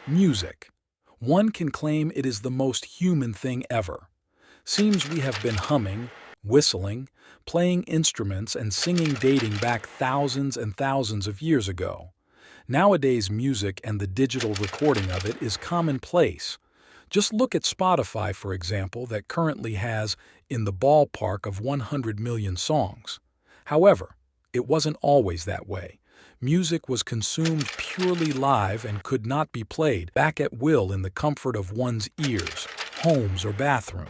Music. One can claim it is the most human thing ever. Seems we have been humming, whistling, playing instruments and singing dating back thousands and thousands of years ago. Nowadays, music and the digital recording of it is commonplace. Just look at Spotify, for example, that currently has in the ballpark of 100 million songs. However, it wasn't always that way. Music was consumed purely live and could not be played back at will in the comfort of one's ears, homes, or bathroom.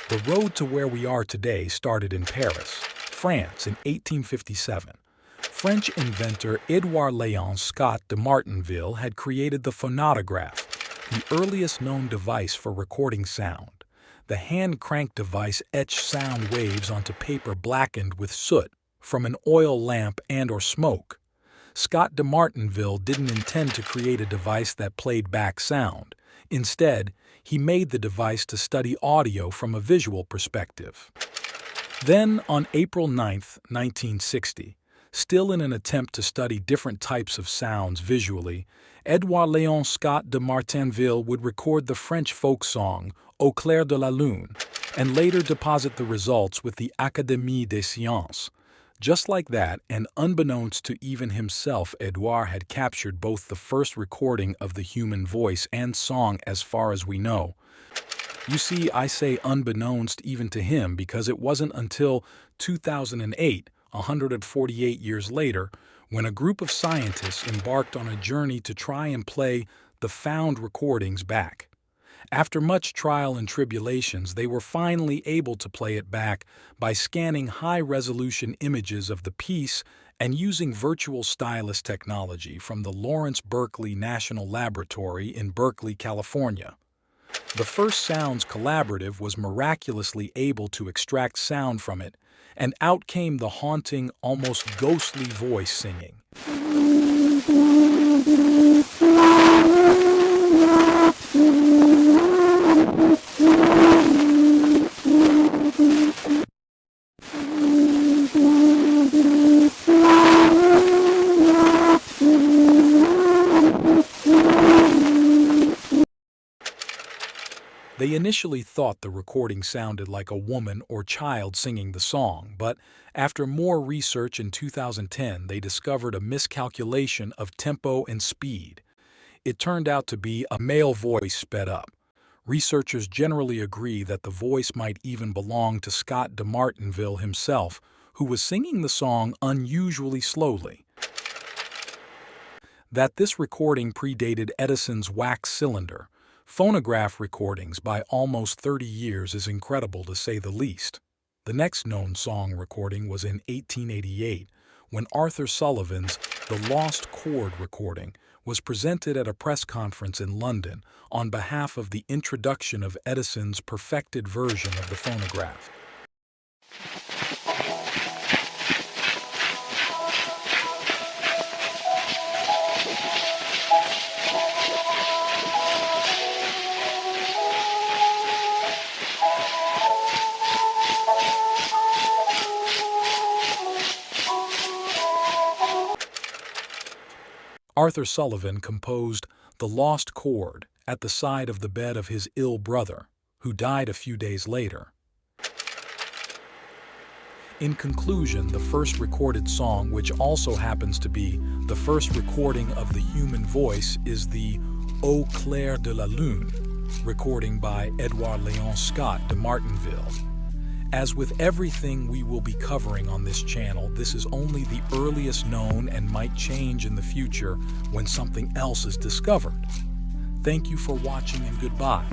The road to where we are today started in Paris, France in 1857. French inventor Edouard Léon Scott de Martinville had created the phonautograph, the earliest known device for recording sound. The hand-crank device etched sound waves onto paper blackened with soot from an oil lamp and/or smoke. Scott de Martinville didn't intend to create a device that played back sound. Instead, he made the device to study audio from a visual perspective. Then, on April 9, 1960, still in an attempt to study different types of sounds visually, Edouard Léon Scott de Martinville would record the French folk song Au clair de la lune, and later deposit the results with the Académie des Sciences. Just like that, and unbeknownst to even himself, Edouard had captured both the first recording of the human voice and song as far as we know. You see, I say unbeknownst even to him because it wasn't until 2008, 148 years later, when a group of scientists embarked on a journey to try and play the found recordings back. After much trial and tribulations, they were finally able to play it back by scanning high-resolution images of the piece and using virtual stylus technology from the Lawrence Berkeley National Laboratory in Berkeley, California. The First Sounds Collaborative was miraculously able to extract sound from it, and out came the haunting, almost ghostly voice singing. They initially thought the recording sounded like a woman or child singing the song, but after more research in 2010, they discovered a miscalculation of tempo and speed. It turned out to be a male voice sped up. Researchers generally agree that the voice might even belong to Scott de Martinville himself, who was singing the song unusually slowly. That this recording predated Edison's wax cylinder, phonograph recordings by almost 30 years is incredible to say the least. The next known song recording was in 1888, when Arthur Sullivan's The Lost Chord recording was presented at a press conference in London on behalf of the introduction of Edison's perfected version of the phonograph. Arthur Sullivan composed The Lost Chord at the side of the bed of his ill brother, who died a few days later. In conclusion, the first recorded song, which also happens to be the first recording of the human voice, is the Au clair de la lune recording by Edouard Léon Scott de Martinville. As with everything we will be covering on this channel, this is only the earliest known and might change in the future when something else is discovered. Thank you for watching and goodbye.